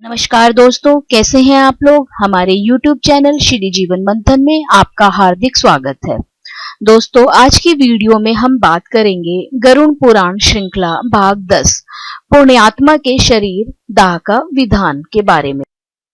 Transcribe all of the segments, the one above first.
नमस्कार दोस्तों, कैसे हैं आप लोग। हमारे YouTube चैनल श्री जीवन मंथन में आपका हार्दिक स्वागत है। दोस्तों, आज की वीडियो में हम बात करेंगे गरुड़ पुराण श्रृंखला भाग 10 पुण्यात्मा के शरीर दाह का विधान के बारे में।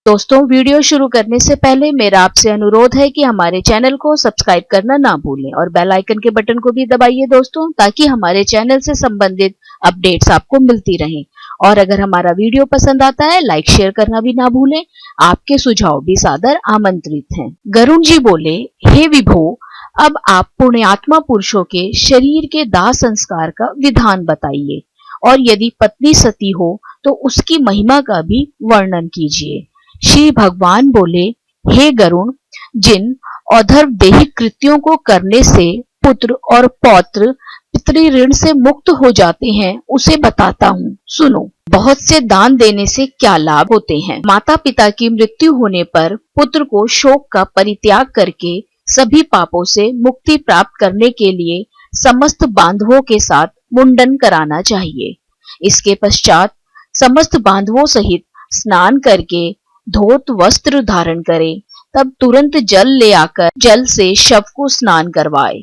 दोस्तों, वीडियो शुरू करने से पहले मेरा आपसे अनुरोध है कि हमारे चैनल को सब्सक्राइब करना ना भूलें और बेल आइकन के बटन को भी दबाइए दोस्तों, ताकि हमारे चैनल से संबंधित अपडेट्स आपको मिलती रहें। और अगर हमारा वीडियो पसंद आता है, लाइक शेयर करना भी ना भूलें। आपके सुझाव भी सादर आमंत्रित हैं। गरुड़ जी बोले, हे विभो, अब आप पुण्यात्मा पुरुषों के शरीर के दाह संस्कार का विधान बताइए, और यदि पत्नी सती हो तो उसकी महिमा का भी वर्णन कीजिए। श्री भगवान बोले, हे गरुड़, जिन औधर्व देहिक कृत्यों को करने से पुत्र और पौत्र पितृ ऋण से मुक्त हो जाते हैं, उसे बताता हूँ, सुनो। बहुत से दान देने से क्या लाभ होते हैं। माता पिता की मृत्यु होने पर पुत्र को शोक का परित्याग करके सभी पापों से मुक्ति प्राप्त करने के लिए समस्त बांधवों के साथ मुंडन कराना चाहिए। इसके पश्चात समस्त बांधवों सहित स्नान करके धोत वस्त्र धारण करे, तब तुरंत जल ले आकर जल से शव को स्नान करवाए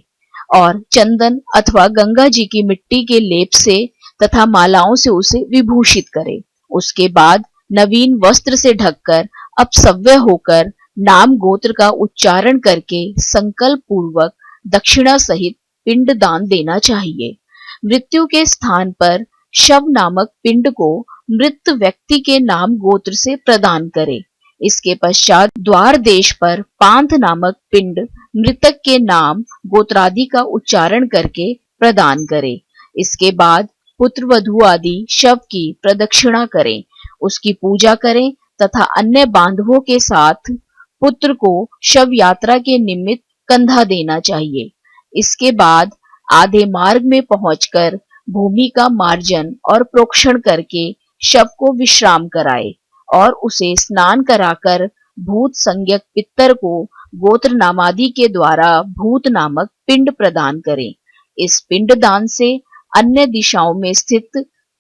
और चंदन अथवा गंगा जी की मिट्टी के लेप से तथा मालाओं से उसे विभूषित करे। उसके बाद नवीन वस्त्र से ढककर अपसव्य होकर नाम गोत्र का उच्चारण करके संकल्प पूर्वक दक्षिणा सहित पिंड दान देना चाहिए। मृत्यु के स्थान पर शव नामक पिंड को मृत व्यक्ति के नाम गोत्र से प्रदान करे। इसके पश्चात द्वार देश पर पांथ नामक पिंड मृतक के नाम गोत्रादि का उच्चारण करके प्रदान करे। इसके बाद पुत्र वधू आदि शव की प्रदक्षिणा करें, उसकी पूजा करें तथा अन्य बांधवों के साथ पुत्र को शव यात्रा के निमित्त कंधा देना चाहिए। इसके बाद आधे मार्ग में पहुंचकर भूमि का मार्जन और प्रोक्षण करके शव को विश्राम कराए और उसे स्नान कराकर भूत संज्ञक पितर को गोत्र नामादि के द्वारा भूत नामक पिंड प्रदान करें। इस पिंड दान से अन्य दिशाओं में स्थित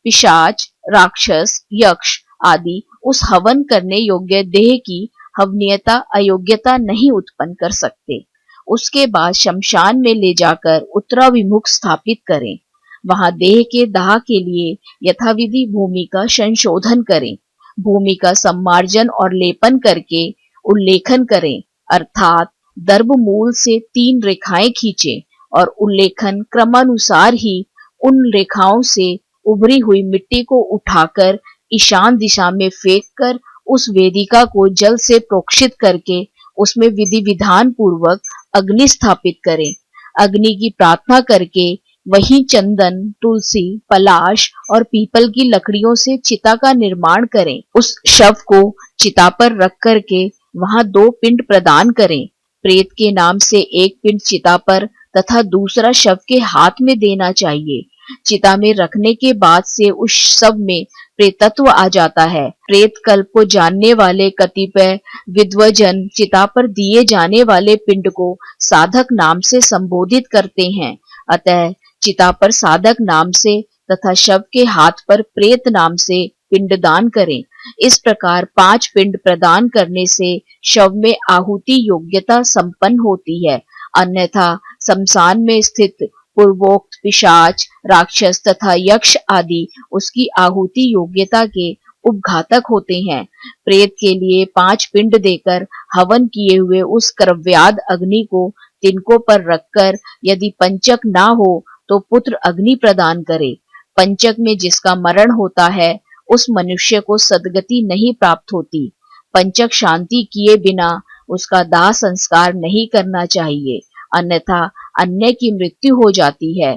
पिशाच, राक्षस, यक्ष आदि उस हवन करने योग्य देह की हवनीयता अयोग्यता नहीं उत्पन्न कर सकते। उसके बाद शमशान में ले जाकर उत्तराभिमुख स्थापित करें। वहां देह के दाह के लिए यथाविधि भूमि का संशोधन करें। भूमि का सम्मार्जन और लेपन करके उल्लेखन करें, अर्थात दर्भ मूल से 3 रेखाएं खींचें और उल्लेखन क्रमानुसार ही उन रेखाओं से उभरी हुई मिट्टी को उठाकर ईशान दिशा में फेंककर उस वेदिका को जल से प्रोक्षित करके उसमें विधि विधान पूर्वक अग्नि स्थापित करें। अग्नि की प्रार्थना करके वहीं चंदन, तुलसी, पलाश और पीपल की लकड़ियों से चिता का निर्माण करें। उस शव को चिता पर रख करके वहां 2 पिंड प्रदान करें। प्रेत के नाम से एक पिंड चिता पर तथा दूसरा शव के हाथ में देना चाहिए। चिता में रखने के बाद से उस शव में प्रेतत्व आ जाता है। प्रेत कल्प को जानने वाले कतिपय विद्वजन चिता पर दिए जाने वाले पिंड को साधक नाम से संबोधित करते हैं। अतः चिता पर साधक नाम से तथा शव के हाथ पर प्रेत नाम से पिंडदान करें। इस प्रकार 5 पिंड प्रदान करने से शव में आहुति योग्यता संपन्न होती है। अन्यथा शमशान में स्थित पूर्वोक्त पिशाच, राक्षस तथा यक्ष आदि उसकी आहुति योग्यता के उपघातक होते हैं। प्रेत के लिए 5 पिंड देकर हवन किए हुए उस कर्व्याद अग्नि को तिनकों पर रखकर यदि पंचक ना हो तो पुत्र अग्नि प्रदान करे। पंचक में जिसका मरण होता है उस मनुष्य को सद्गति नहीं प्राप्त होती। पंचक शांति किए बिना उसका दाह संस्कार नहीं करना चाहिए, अन्यथा अन्य की मृत्यु हो जाती है।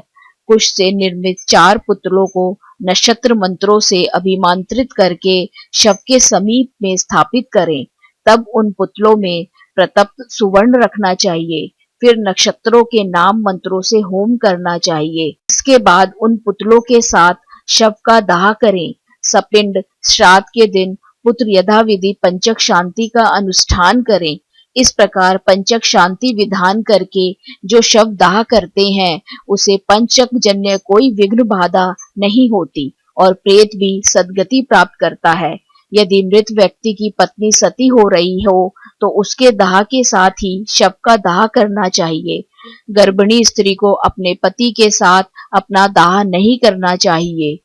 कुश से निर्मित 4 पुतलों को नक्षत्र मंत्रों से अभिमंत्रित करके शव के समीप में स्थापित करें। तब उन पुतलों में प्रतप्त सुवर्ण रखना चाहिए। फिर नक्षत्रों के नाम मंत्रों से होम करना चाहिए। इसके बाद उन पुतलों के साथ शव का दाह करें। सपिंड श्राद्ध के दिन पुत्र यथाविधि पंचक शांति का अनुष्ठान करें। इस प्रकार पंचक शांति विधान करके जो शव दाह करते हैं उसे पंचक जन्य कोई विघ्न बाधा नहीं होती और प्रेत भी सद्गति प्राप्त करता है। यदि मृत व्यक्ति की पत्नी सती हो रही हो तो उसके दाह के साथ ही शव का दाह करना चाहिए। गर्भिणी स्त्री को अपने पति के साथ अपना दाह नहीं करना चाहिए।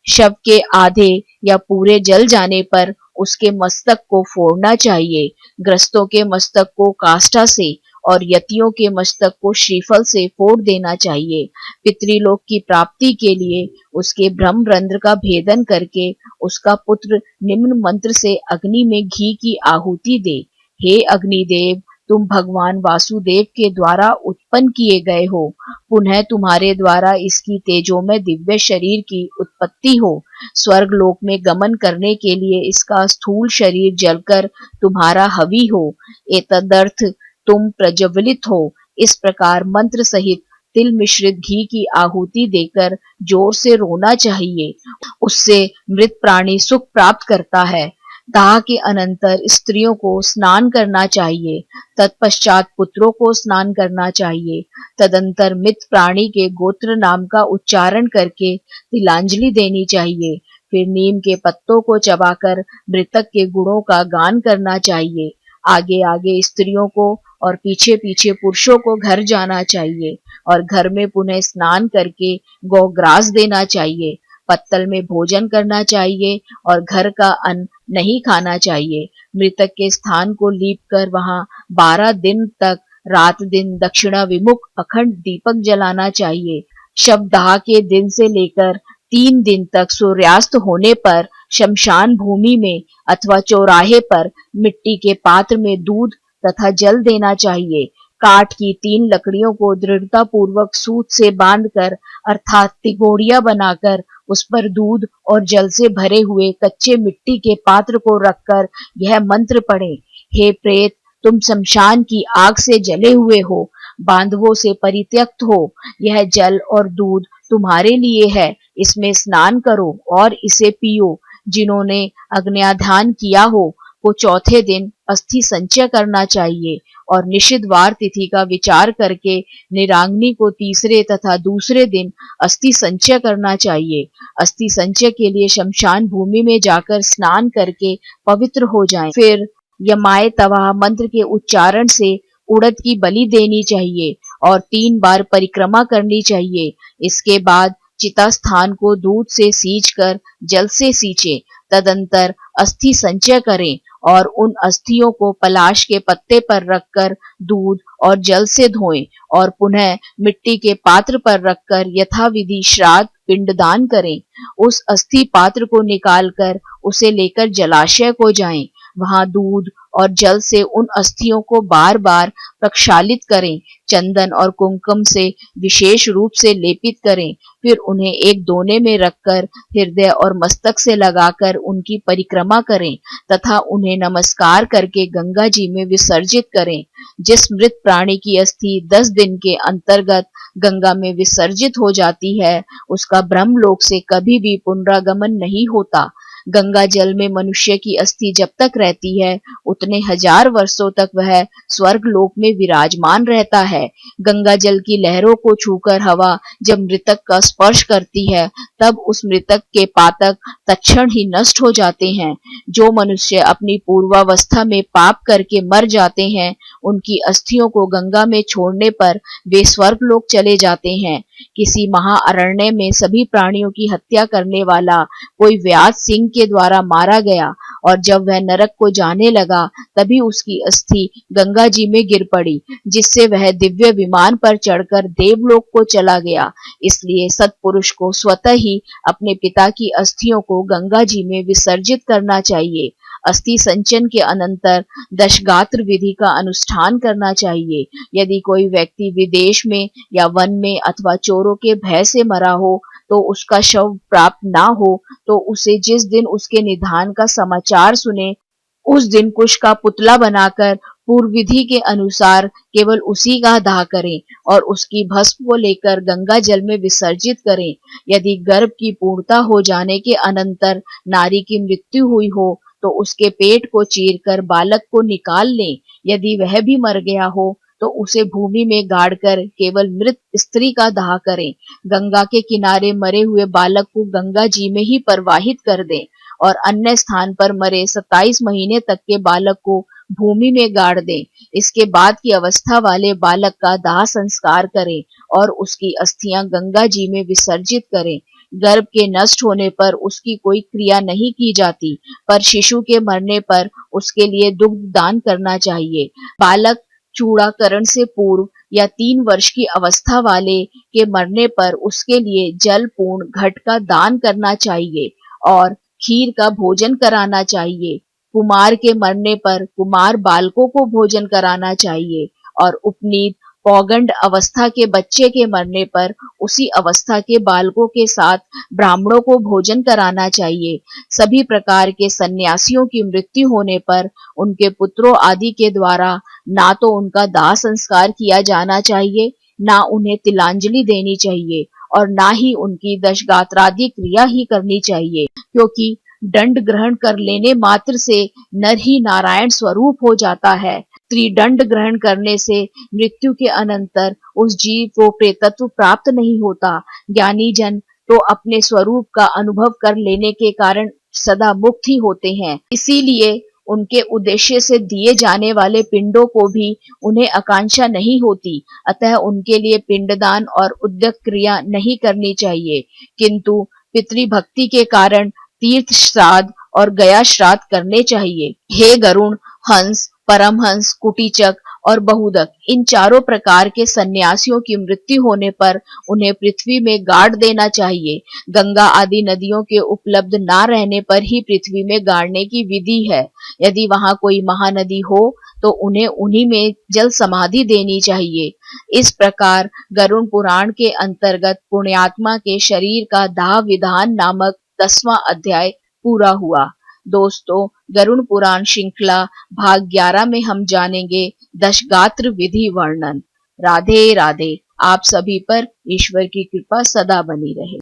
शव के आधे या पूरे जल जाने पर उसके मस्तक को फोड़ना चाहिए। ग्रस्तों के मस्तक को काष्ठा से और यतियों के मस्तक को श्रीफल से फोड़ देना चाहिए। पितृलोक की प्राप्ति के लिए उसके ब्रह्मरंध्र का भेदन करके उसका पुत्र निम्न मंत्र से अग्नि में घी की आहुति दे। हे अग्निदेव, तुम भगवान वासुदेव के द्वारा उत्पन्न किए गए हो। पुनः तुम्हारे द्वारा इसकी तेजोमय दिव्य शरीर की उत्पत्ति हो। स्वर्ग लोक में गमन करने के लिए इसका स्थूल शरीर जलकर तुम्हारा हवि हो। एतदर्थ तुम प्रज्वलित हो। इस प्रकार मंत्र सहित तिल मिश्रित घी की आहुति देकर जोर से रोना चाहिए। उससे मृत प्राणी सुख प्राप्त करता है। दाह के अनंतर स्त्रियों को स्नान करना चाहिए। तत्पश्चात पुत्रों को स्नान करना चाहिए। तदंतर मृत प्राणी के गोत्र नाम का उच्चारण करके तिलांजलि देनी चाहिए। फिर नीम के पत्तों को चबाकर मृतक के गुणों का गान करना चाहिए। आगे आगे स्त्रियों को और पीछे पीछे पुरुषों को घर जाना चाहिए और घर में पुनः स्नान करके गौग्रास देना चाहिए। पत्तल में भोजन करना चाहिए और घर का अन्न नहीं खाना चाहिए। मृतक के स्थान को लीप कर वहां 12 दिन तक रात दिन दक्षिणा विमुख अखंड दीपक जलाना चाहिए। शव दाह के दिन से लेकर 3 दिन तक सूर्यास्त होने पर शमशान भूमि में अथवा चौराहे पर मिट्टी के पात्र में दूध तथा जल देना चाहिए। काठ की 3 लकड़ियों को दृढ़ता पूर्वक सूत से बांधकर अर्थात तिगोड़िया बनाकर उस पर दूध और जल से भरे हुए कच्चे मिट्टी के पात्र को रखकर यह मंत्र पढ़ें। हे प्रेत, तुम शमशान की आग से जले हुए हो, बांधवों से परित्यक्त हो। यह जल और दूध तुम्हारे लिए है। इसमें स्नान करो और इसे पियो। जिन्होंने अग्न्याधान किया हो को चौथे दिन अस्थि संचय करना चाहिए और निषिद्धवार तिथि का विचार करके निरांगनी को तीसरे तथा दूसरे दिन अस्थि संचय करना चाहिए। अस्थि संचय के लिए शमशान भूमि में जाकर स्नान करके पवित्र हो जाएं। फिर यमाय तवाह मंत्र के उच्चारण से उड़द की बलि देनी चाहिए और 3 बार परिक्रमा करनी चाहिए। इसके बाद चिता स्थान को दूध से सींचकर जल से सींचे। तदंतर अस्थि संचय करें और उन अस्थियों को पलाश के पत्ते पर रखकर दूध और जल से धोएं और पुनः मिट्टी के पात्र पर रखकर यथाविधि श्राद्ध पिंडदान करें। उस अस्थि पात्र को निकालकर उसे लेकर जलाशय को जाएं। वहां दूध और जल से उन अस्थियों को बार बार प्रक्षालित करें। चंदन और कुमकुम से विशेष रूप से लेपित करें। फिर उन्हें एक दोने में रखकर हृदय और मस्तक से लगाकर उनकी परिक्रमा करें तथा उन्हें नमस्कार करके गंगा जी में विसर्जित करें। जिस मृत प्राणी की अस्थि 10 दिन के अंतर्गत गंगा में विसर्जित हो जाती है, उसका ब्रह्मलोक से कभी भी पुनरागमन नहीं होता। गंगा जल में मनुष्य की अस्थि जब तक रहती है, उतने 1000 वर्षों तक वह स्वर्ग लोक में विराजमान रहता है। गंगा जल की लहरों को छूकर हवा जब मृतक का स्पर्श करती है, तब उस मृतक के पातक तत्क्षण ही नष्ट हो जाते हैं। जो मनुष्य अपनी पूर्वावस्था में पाप करके मर जाते हैं, उनकी अस्थियों को गंगा में छोड़ने पर वे स्वर्ग लोक चले जाते हैं। किसी महाअरण्य में सभी प्राणियों की हत्या करने वाला कोई व्याध सिंह के द्वारा मारा गया और जब वह नरक को जाने लगा, तभी उसकी अस्थि गंगा जी में गिर पड़ी, जिससे वह दिव्य विमान पर चढ़कर देवलोक को चला गया। इसलिए सत्पुरुष को स्वतः ही अपने पिता की अस्थियों को गंगा जी में विसर्जित करना चाहिए। अस्थि संचन के अनंतर दशगात्र विधि का अनुष्ठान करना चाहिए। यदि कोई व्यक्ति विदेश में या वन में अथवा चोरों के भय से मरा हो तो उसका शव प्राप्त ना हो तो उसे जिस दिन उसके निधान का समाचार सुने, उस दिन कुश का पुतला बनाकर पूर्व विधि के अनुसार केवल उसी का दाह करें और उसकी भस्म को लेकर गंगा जल में विसर्जित करें। यदि गर्भ की पूर्णता हो जाने के अनंतर नारी की मृत्यु हुई हो तो उसके पेट को चीरकर बालक को निकाल लें। यदि वह भी मर गया हो तो उसे भूमि में गाड़कर केवल मृत स्त्री का दाह करें। गंगा के किनारे मरे हुए बालक को गंगा जी में ही प्रवाहित कर दें और अन्य स्थान पर मरे 27 महीने तक के बालक को भूमि में गाड़ दें। इसके बाद की अवस्था वाले बालक का दाह संस्कार करें और उसकी अस्थियां गंगा जी में विसर्जित करें। गर्भ के नष्ट होने पर उसकी कोई क्रिया नहीं की जाती, पर शिशु के मरने पर उसके लिए दुग्ध दान करना चाहिए। बालक चूड़ाकरण से पूर्व या 3 वर्ष की अवस्था वाले के मरने पर उसके लिए जल पूर्ण घट का दान करना चाहिए और खीर का भोजन कराना चाहिए। कुमार के मरने पर कुमार बालकों को भोजन कराना चाहिए और उपनीत पौगंड अवस्था के बच्चे के मरने पर उसी अवस्था के बालकों के साथ ब्राह्मणों को भोजन कराना चाहिए। सभी प्रकार के सन्यासियों की मृत्यु होने पर उनके पुत्रों आदि के द्वारा ना तो उनका दाह संस्कार किया जाना चाहिए, ना उन्हें तिलांजलि देनी चाहिए और ना ही उनकी दशगात्रादि क्रिया ही करनी चाहिए, क्योंकि दंड ग्रहण कर लेने मात्र से नर ही नारायण स्वरूप हो जाता है। त्रिदंड ग्रहण करने से मृत्यु के अनंतर उस जीव को प्रेतत्व प्राप्त नहीं होता। ज्ञानी जन तो अपने स्वरूप का अनुभव कर लेने के कारण सदा मुक्त ही होते हैं। इसीलिए उनके उद्देश्य से दिए जाने वाले पिंडों को भी उन्हें आकांक्षा नहीं होती, अतः उनके लिए पिंडदान और उद्यत क्रिया नहीं करनी चाहिए, किंतु पितृभक्ति के कारण तीर्थ श्राद्ध और गया श्राद्ध करने चाहिए। हे गरुण, हंस, परमहंस, कुटीचक और बहुदक, इन चारों प्रकार के सन्यासियों की मृत्यु होने पर उन्हें पृथ्वी में गाड़ देना चाहिए। गंगा आदि नदियों के उपलब्ध ना रहने पर ही पृथ्वी में गाड़ने की विधि है। यदि वहां कोई महानदी हो तो उन्हें उन्हीं में जल समाधि देनी चाहिए। इस प्रकार गरुण पुराण के अंतर्गत पुण्यात्मा के शरीर का दाह विधान नामक 10वां अध्याय पूरा हुआ। दोस्तों, गरुण पुराण श्रृंखला भाग 11 में हम जानेंगे दशगात्र विधि वर्णन। राधे राधे। आप सभी पर ईश्वर की कृपा सदा बनी रहे।